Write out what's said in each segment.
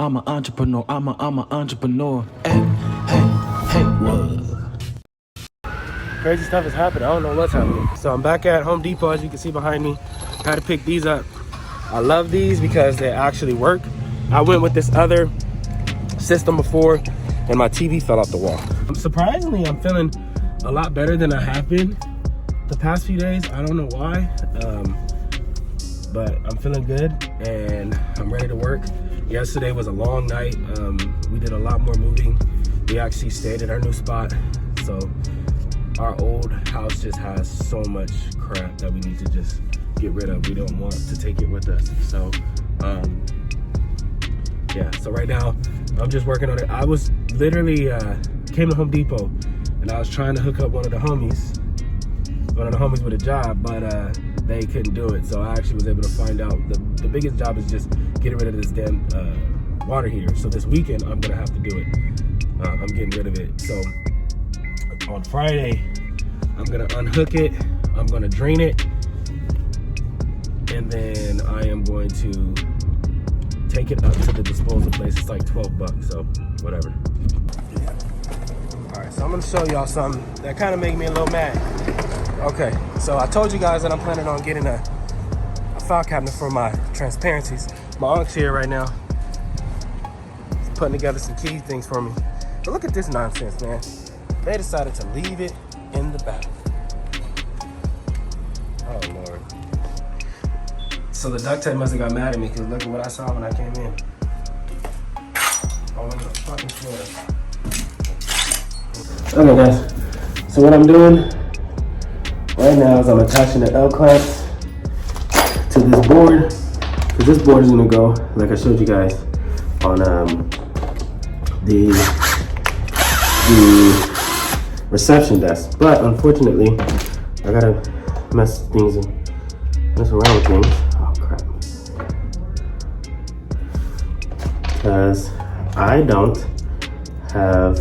I'm an entrepreneur. I'm an entrepreneur. Hey, what? Crazy stuff is happening. I don't know what's happening. So I'm back at Home Depot, as you can see behind me. Had to pick these up. I love these because they actually work. I went with this other system before and my TV fell off the wall. Surprisingly, I'm feeling a lot better than I have been the past few days. I don't know why, but I'm feeling good and I'm ready to work. Yesterday was a long night. We did a lot more moving. We actually stayed at our new spot. So our old house just has so much crap that we need to just get rid of. We don't want to take it with us. So yeah, so right now I'm just working on it. I was literally came to Home Depot and I was trying to hook up one of the homies with a job, but they couldn't do it. So I actually was able to find out the biggest job is just getting rid of this damn water heater. So this weekend I'm gonna have to do it. I'm getting rid of it. So on Friday I'm gonna unhook it, I'm gonna drain it, and then I am going to take it up to the disposal place. It's like 12 bucks, so whatever. All right, so I'm gonna show y'all something that kind of made me a little mad. Okay, so I told you guys that I'm planning on getting a file cabinet for my transparencies. My unc's here right now. He's putting together some key things for me. But look at this nonsense, man. They decided to leave it in the back. Oh, Lord. So the duct tape must have got mad at me because look at what I saw when I came in. All over the fucking floor. Okay, guys. So what I'm doing right now is I'm attaching the L clamps to this board. Because this board is going to go, like I showed you guys, on the reception desk. But unfortunately, I gotta mess around with things. Oh crap. Because I don't have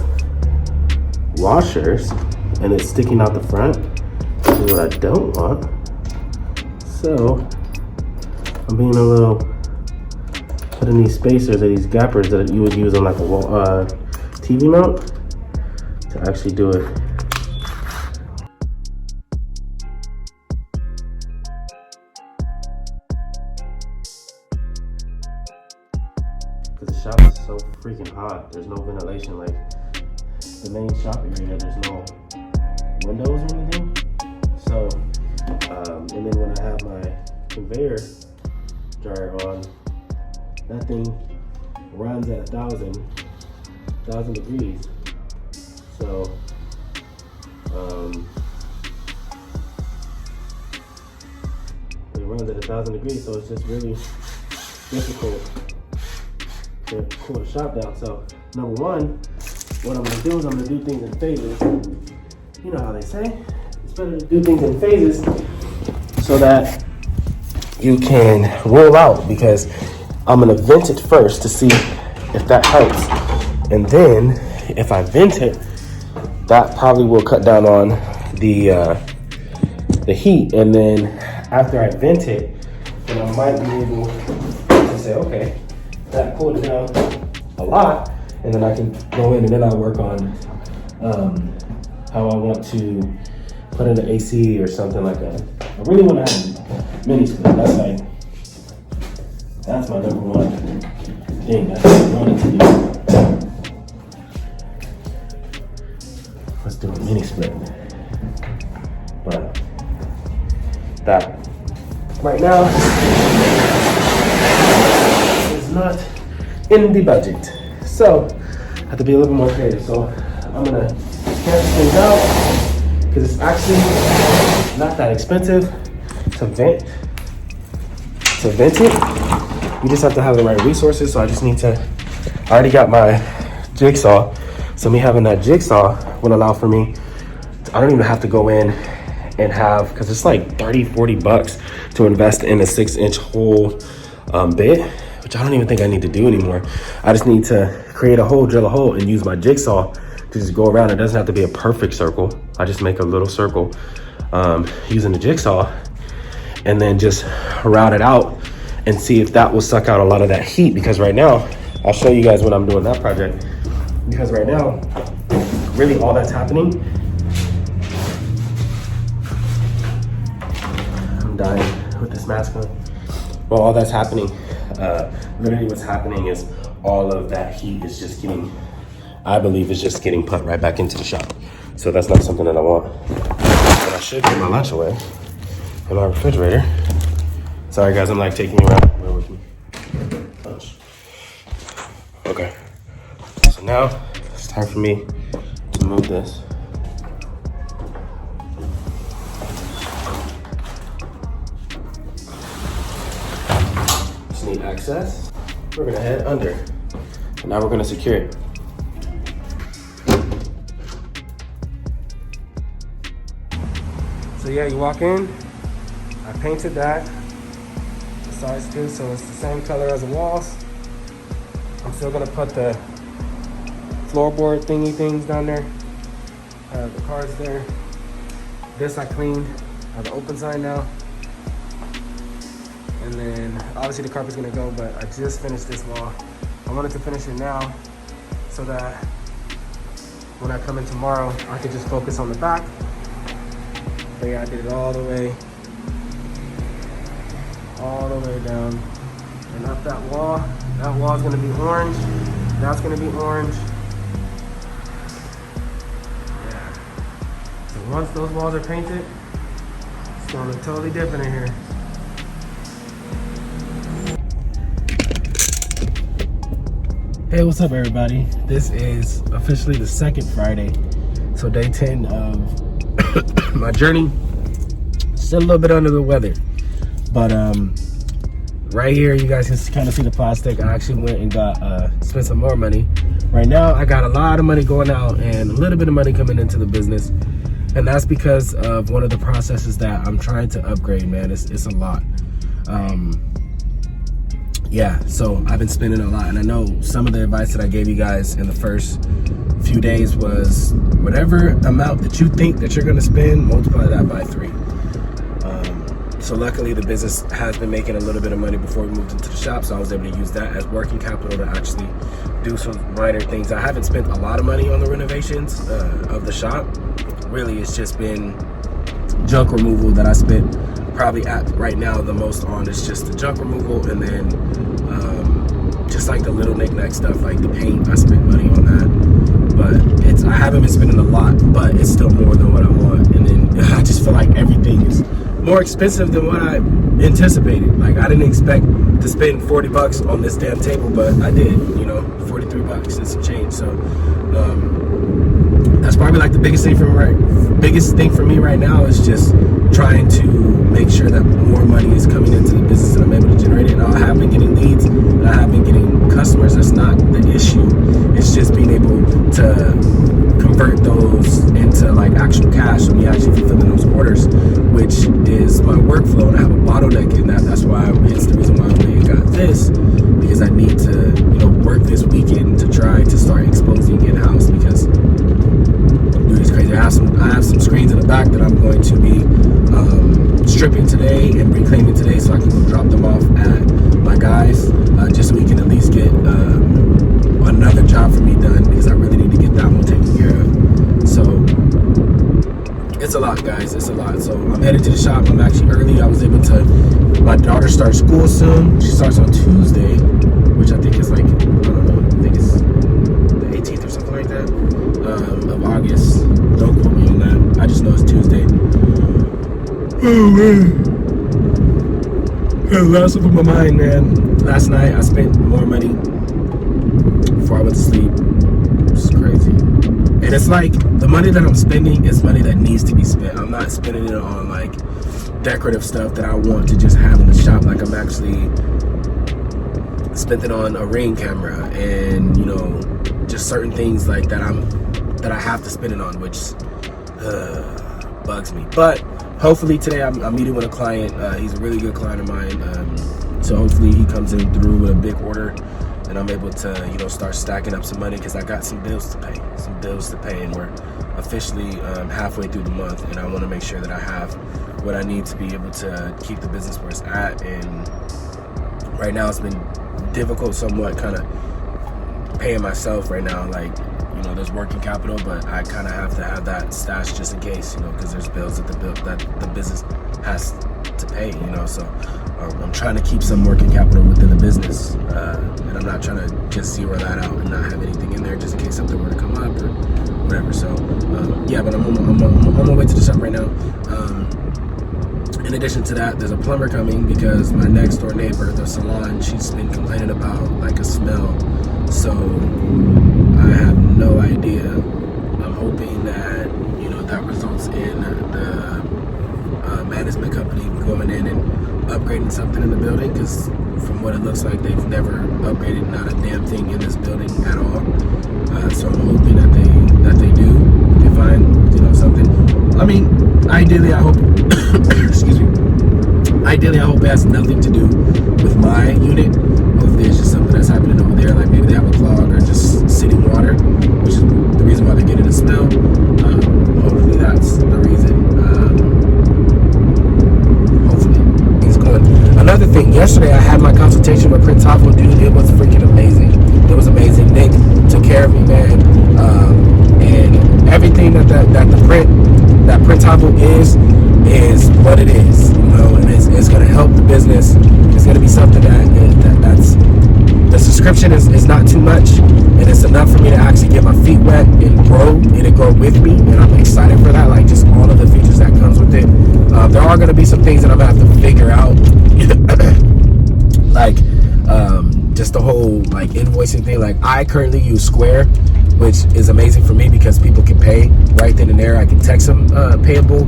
washers and it's sticking out the front, which is what I don't want. So I'm being a little, putting these spacers or these gappers that you would use on like a wall, TV mount to actually do it. Because the shop is so freaking hot. There's no ventilation. Like the main shop area, there's no windows or anything. So, and then when I have my conveyor dryer on, that thing runs at 1,000 degrees. So, it runs at 1,000 degrees, so it's just really difficult to cool the shop down. So, number one, what I'm gonna do is I'm gonna do things in phases. You know how they say, it's better to do things in phases so that you can roll out, because I'm gonna vent it first to see if that helps. And then if I vent it, that probably will cut down on the heat. And then after I vent it, then I might be able to say, okay, that cooled it down a lot. And then I can go in and then I'll work on how I want to put in the AC or something like that. I really want to have a mini split. That's my number one thing. That's what I wanted to do. Let's do a mini split. But that right now is not in the budget. So I have to be a little more creative. So I'm gonna cancel things out because it's actually not that expensive to vent it. You just have to have the right resources. So I just need to, I already got my jigsaw. So me having that jigsaw will allow for me, I don't even have to go in and have, because it's like 30, 40 bucks to invest in a 6-inch hole bit, which I don't even think I need to do anymore. I just need to create a hole, drill a hole, and use my jigsaw to just go around. It doesn't have to be a perfect circle. I just make a little circle using the jigsaw and then just route it out and see if that will suck out a lot of that heat, because right now I'll show you guys when I'm doing that project, because right now, really all that's happening, I'm dying with this mask on. Well, all that's happening, literally what's happening is all of that heat is just getting, I believe, is just getting put right back into the shop. So that's not something that I want. But I should put my lunch away in my refrigerator. Sorry guys, I'm like taking you around. Bear with me. Lunch. Okay. So now it's time for me to move this. Just need access. We're gonna head under. And now we're gonna secure it. So yeah, you walk in, I painted that, the sides too, so it's the same color as the walls. I'm still gonna put the floorboard thingy things down there, the cards there. This I cleaned, I have the open sign now. And then obviously the carpet's gonna go, but I just finished this wall. I wanted to finish it now so that when I come in tomorrow, I could just focus on the back. But yeah, I did it all the way down and up that wall. That wall's gonna be orange. That's gonna be orange. Yeah. So once those walls are painted, it's gonna look totally different in here. Hey, what's up everybody? This is officially the second Friday. So day 10 of my journey. Still a little bit under the weather, but right here you guys can kind of see the plastic. I actually went and got spent some more money. Right now I got a lot of money going out and a little bit of money coming into the business, and that's because of one of the processes that I'm trying to upgrade. Man, it's a lot. Yeah, so I've been spending a lot, and I know some of the advice that I gave you guys in the first few days was whatever amount that you think that you're gonna spend, multiply that by 3. So luckily the business has been making a little bit of money before we moved into the shop, so I was able to use that as working capital to actually do some minor things. I haven't spent a lot of money on the renovations of the shop. Really, it's just been junk removal that I spent probably at right now the most on. Is just the junk removal, and then just like the little knick-knack stuff like the paint. I spent money on that, but I haven't been spending a lot, but it's still more than what I want. And then I just feel like everything is more expensive than what I anticipated. Like I didn't expect to spend $40 on this damn table, but I did. You know, $43 and some change. So that's probably like the biggest thing for me right now is just trying to make sure that more money is coming into the business and I'm able to generate it. And I have been getting leads and I have been getting customers. That's not the issue. It's just being able to convert those into like actual cash, so me actually fulfilling those orders, which is my workflow, and I have a bottleneck in that. That's why it's the reason why I went and got this, because I need to, you know, work this weekend to try to start exposing in-house, because dude, it's crazy. I have some screens in the back that I'm going to be stripping today and reclaiming today, so I can go drop them off at my guys, just so we can at least get another job for me done, because I really need to get that one taken care of. So it's a lot, guys. It's a lot. So I'm headed to the shop. I'm actually early. I was able to. My daughter starts school soon. She starts on Tuesday, which I think is like, I don't know. I think it's the 18th or something like that of August. Don't quote me on that. I just know it's Tuesday. Oh man. That's up on my mind, man. Last night I spent more money before I went to sleep. It's crazy. And it's like the money that I'm spending is money that needs to be spent. I'm not spending it on like decorative stuff that I want to just have in the shop. Like I'm actually spent it on a Ring camera and, you know, just certain things like that I have to spend it on, which bugs me. But hopefully today I'm meeting with a client. He's a really good client of mine. So hopefully he comes in through with a big order, and I'm able to, you know, start stacking up some money, because I got some bills to pay, and we're officially halfway through the month, and I want to make sure that I have what I need to be able to keep the business where it's at. And right now it's been difficult somewhat, kind of paying myself right now. Like, you know, there's working capital, but I kind of have to have that stash just in case, you know, because there's bills that the business has to pay, you know. So I'm trying to keep some working capital within the business, and I'm not trying to just zero that out and not have anything in there just in case something were to come up or whatever. So yeah, but I'm on my way to the shop right now. In addition to that, there's a plumber coming because my next door neighbor, the salon, she's been complaining about like a smell. So I have no idea. I'm hoping that, you know, that results in the management company going in and upgrading something in the building, because from what it looks like, they've never upgraded not a damn thing in this building at all. So I'm hoping that they do find, you know, something. I mean, ideally, I hope. Excuse me. Ideally, I hope it has nothing to do with my unit. Hopefully, it's just something that's happening over there. Like maybe they have a clog or just sitting water, which is the reason why they're getting a smell. Hopefully, that's the reason. Hopefully, it's going. Another thing, yesterday I had my consultation with Prince Tavo, dude. It was freaking amazing. It was amazing. Nick took care of me, man. And everything that Prince Tavo is what it is, you know, and it's going to help the business. It's going to be something that's the subscription is not too much, and it's enough for me to actually get my feet wet and grow. It'll grow with me, and I'm excited for that. Like just all of the features that comes with it. There are going to be some things that I'm going to have to figure out, like just the whole like invoicing thing. Like I currently use Square, which is amazing for me because people can pay right then and there. I can text them payable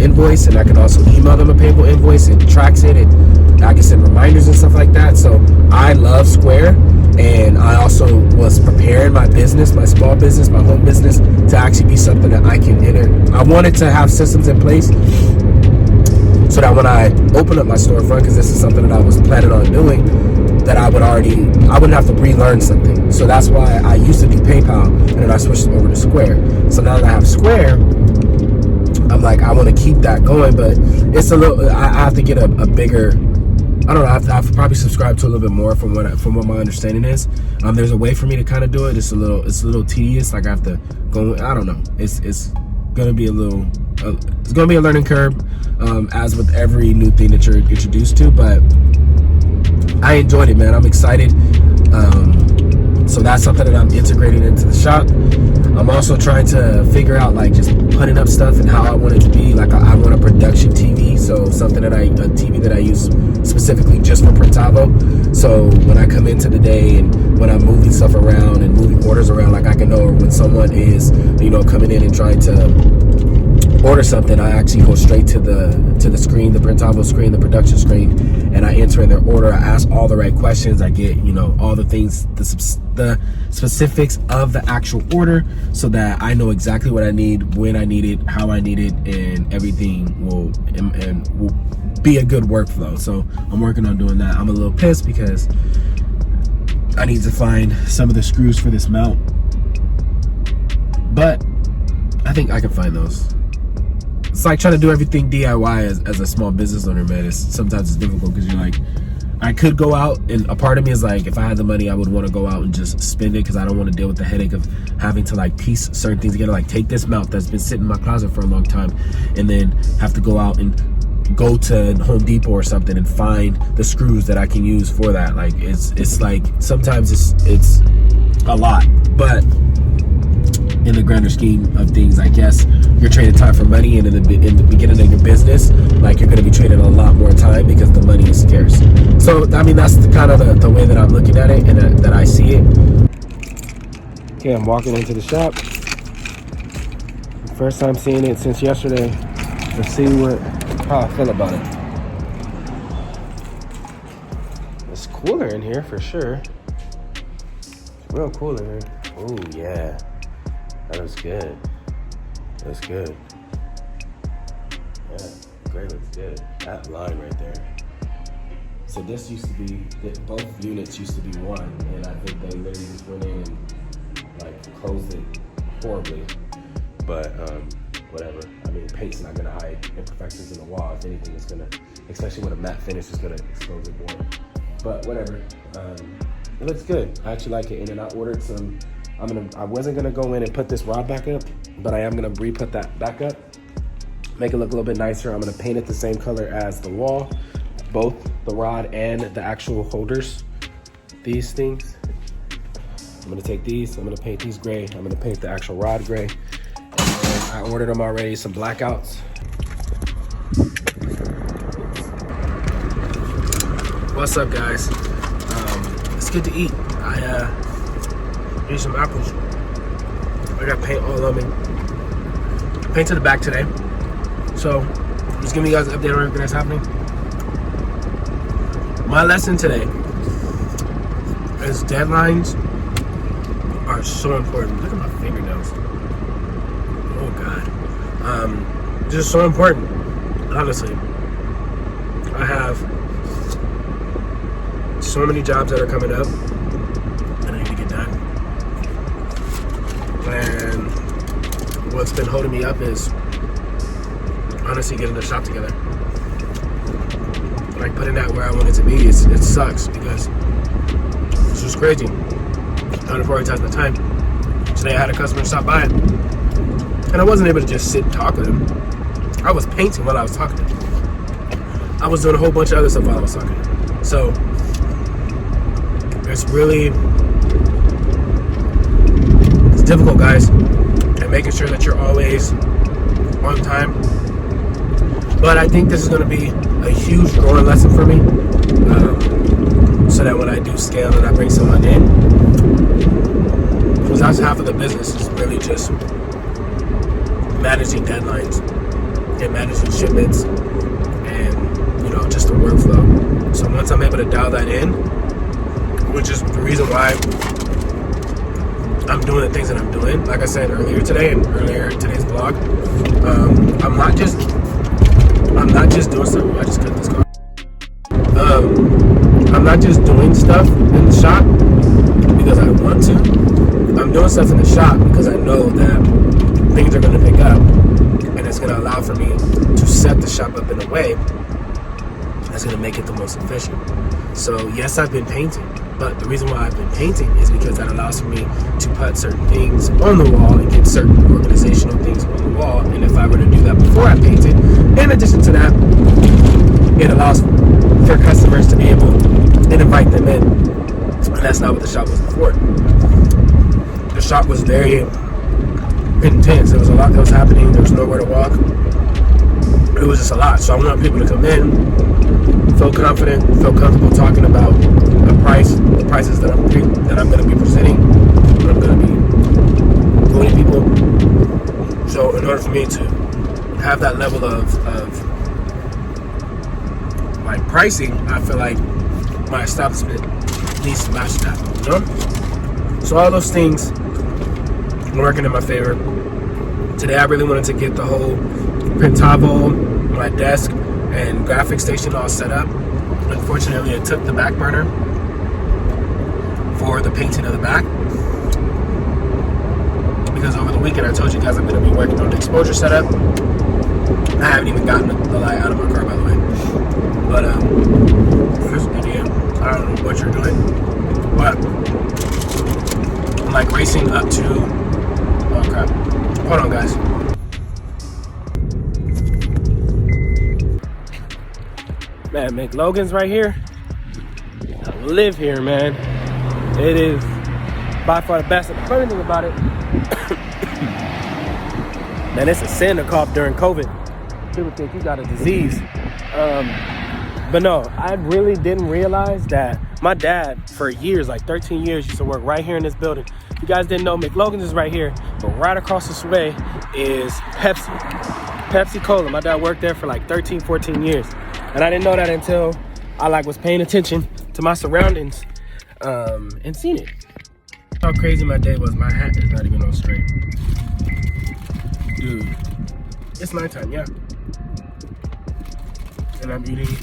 invoice, and I can also email them a payable invoice. It tracks it, and I can send reminders and stuff like that. So I love Square, and I also was preparing my business, my small business, my home business, to actually be something that I can enter. I wanted to have systems in place so that when I open up my storefront, because this is something that I was planning on doing, that I wouldn't have to relearn something. So that's why I used to do PayPal, and then I switched over to Square. So now that I have Square, I'm like, I want to keep that going, but it's a little, I have to get a bigger, I don't know, I have to probably subscribe to a little bit more from what my understanding is. There's a way for me to kind of do it. It's a little tedious. Like I have to go, I don't know. It's going to be it's going to be a learning curve, as with every new thing that you're introduced to, but I enjoyed it, man. I'm excited. So that's something that I'm integrating into the shop. I'm also trying to figure out like just putting up stuff and how I want it to be. Like I want a production TV, so something a TV that I use specifically just for Prince Tavo. So when I come into the day and when I'm moving stuff around and moving orders around, like I can know when someone is, you know, coming in and trying to order something, I actually go straight to the screen, the Prince Tavo screen, the production screen, and I enter in their order. I ask all the right questions. I get, you know, all the things, the specifics of the actual order, so that I know exactly what I need, when I need it, how I need it, and everything will be a good workflow. So I'm working on doing that. I'm a little pissed because I need to find some of the screws for this mount, but I think I can find those. It's like trying to do everything DIY as a small business owner, man. Sometimes it's difficult because you're like, I could go out, and a part of me is like, if I had the money, I would want to go out and just spend it, because I don't want to deal with the headache of having to like piece certain things together. Like take this mount that's been sitting in my closet for a long time, and then have to go out and go to Home Depot or something and find the screws that I can use for that. Like it's like sometimes it's a lot, but in the grander scheme of things, I guess you're trading time for money, and in the beginning of your business, like you're going to be trading a lot more time because the money is scarce. So I mean, that's kind of the way that I'm looking at it, and that I see it. Okay, I'm walking into the shop. First time seeing it since yesterday. Let's see how I feel about it. It's cooler in here for sure. It's real cool in here. Oh yeah. That was good. That's good. Yeah, great, looks good. That line right there. So this used to be, both units used to be one, and I think they literally just went in and like closed it horribly. But whatever. I mean, paint's not gonna hide imperfections in the wall. If anything, it's gonna, especially with a matte finish, it's gonna expose it more. But whatever. It looks good. I actually like it. And then I ordered some. I wasn't gonna go in and put this rod back up, but I am gonna re-put that back up, make it look a little bit nicer. I'm gonna paint it the same color as the wall, both the rod and the actual holders. These things. I'm gonna take these. I'm gonna paint these gray. I'm gonna paint the actual rod gray. And I ordered them already. Some blackouts. What's up, guys? It's good to eat. I ate some apples. I got paint all on me. Paint to the back today. So, just giving you guys an update on everything that's happening. My lesson today is deadlines are so important. Look at my fingernails. Oh God. Just so important. Honestly, I have so many jobs that are coming up that I need to get done. And what's been holding me up is honestly getting the shop together. Like putting that where I want it to be, it sucks because it's just crazy. Trying to prioritize my time. Today I had a customer stop by and I wasn't able to just sit and talk with him. I was painting while I was talking to him. I was doing a whole bunch of other stuff while I was talking to him. So it's difficult, guys, and making sure that you're always on time. But I think this is going to be a huge growing lesson for me, so that when I do scale and I bring someone in, because that's half of the business is really just managing deadlines and managing shipments and, you know, just the workflow. So once I'm able to dial that in, which is the reason why I'm doing the things that I'm doing. Like I said earlier today and earlier in today's vlog, I'm not just doing stuff. I just cut this car. I'm not just doing stuff in the shop because I want to. I'm doing stuff in the shop because I know that things are going to pick up, and it's going to allow for me to set the shop up in a way that's going to make it the most efficient. So yes, I've been painting. But the reason why I've been painting is because that allows for me to put certain things on the wall and get certain organizational things on the wall. And if I were to do that before I painted, in addition to that, it allows for customers to be able to invite them in. And that's not what the shop was before. The shop was very intense. There was a lot that was happening. There was nowhere to walk. It was just a lot. So I want people to come in, feel confident, feel comfortable talking about the prices that I'm going to be presenting, that I'm going to be quoting people. So in order for me to have that level of like pricing, I feel like my establishment needs to match that, you know? So all those things are working in my favor. Today I really wanted to get the whole printavo, my desk, and graphic station all set up. Unfortunately, it took the back burner for the painting of the back, because over the weekend I told you guys I'm going to be working on the exposure setup. I haven't even gotten the light out of my car, by the way. But here's an idea. I don't know what you're doing, but I'm like racing up to. Oh crap! Hold on, guys. Man, McLogan's right here. I live here, man. It is by far the best. The funny thing about it, man, it's a sin to cough during COVID. People think you got a disease. But no, I really didn't realize that my dad, for years, like 13 years, used to work right here in this building. If you guys didn't know, McLogan's is right here, but right across this way is Pepsi Cola. My dad worked there for like 13, 14 years. And I didn't know that until I was paying attention to my surroundings and seen it. How crazy my day was. My hat is not even on straight. Dude, it's nighttime, yeah. And I'm eating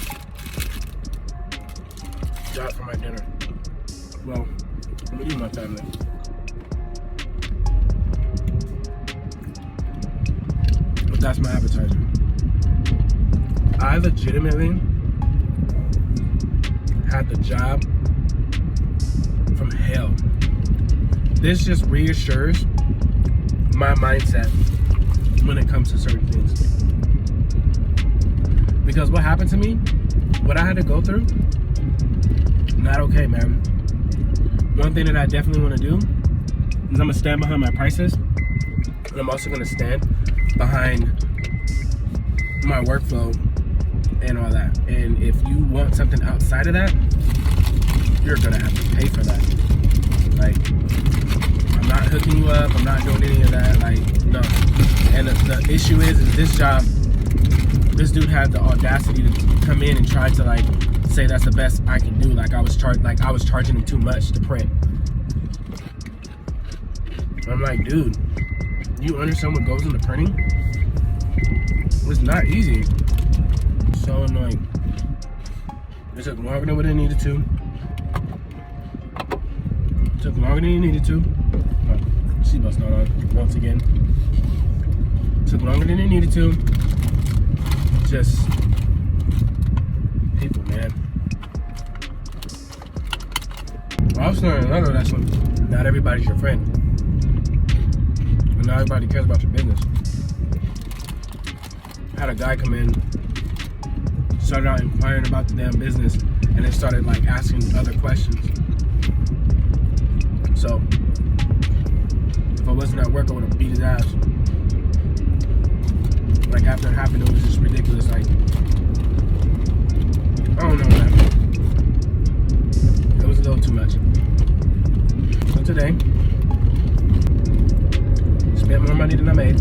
jot for my dinner. Well, I'm eating my family. But that's my appetizer. I legitimately had the job from hell. This just reassures my mindset when it comes to certain things. Because what happened to me, what I had to go through, not okay, man. One thing that I definitely want to do is I'm going to stand behind my prices, and I'm also going to stand behind my workflow and all that. And if you want something outside of that, you're going to have to pay for that. Like, I'm not hooking you up, I'm not doing any of that, like, no. And the issue is this job, this dude had the audacity to come in and try to like say that's the best I can do. Like I was charging him too much to print. I'm like, dude, you understand what goes into printing? It's not easy. So annoying. It took longer than what it needed to. It took longer than you needed to. Oh, seatbelt's not on once again. It took longer than it needed to. Just people, man. I also learned another lesson. Not everybody's your friend. And not everybody cares about your business. I had a guy come in, started out inquiring about the damn business, and then started like asking other questions. So if I wasn't at work, I would have beat his ass. Like after it happened, it was just ridiculous. Like, I don't know, man. It was a little too much. So today, spent more money than I made.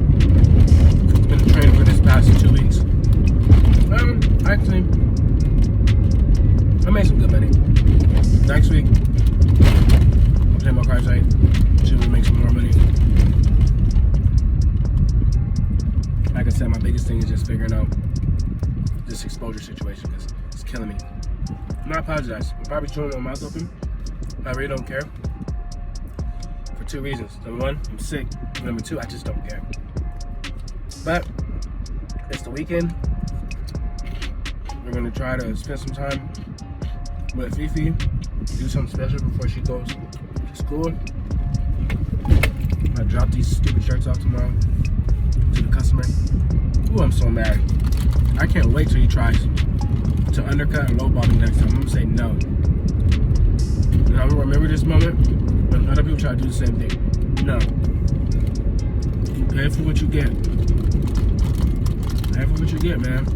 Been training for this past 2 weeks. Actually, I made some good money. Next week, I'll play my cards right. Should make some more money. Like I said, my biggest thing is just figuring out this exposure situation because it's killing me. I apologize. I'm probably chewing my mouth open. I really don't care. For 2 reasons. Number one, I'm sick. Number two, I just don't care. But it's the weekend. We're gonna try to spend some time with Fifi, do something special before she goes to school. I drop these stupid shirts off tomorrow to the customer. Ooh, I'm so mad. I can't wait till he tries to undercut and lowball me next time. I'm gonna say no. And I'm gonna remember this moment when other people try to do the same thing. No. You pay for what you get. Pay for what you get, man.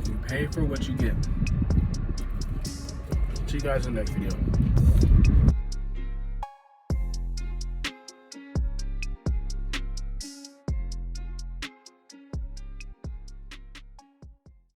You pay for what you get. See you guys in the next video.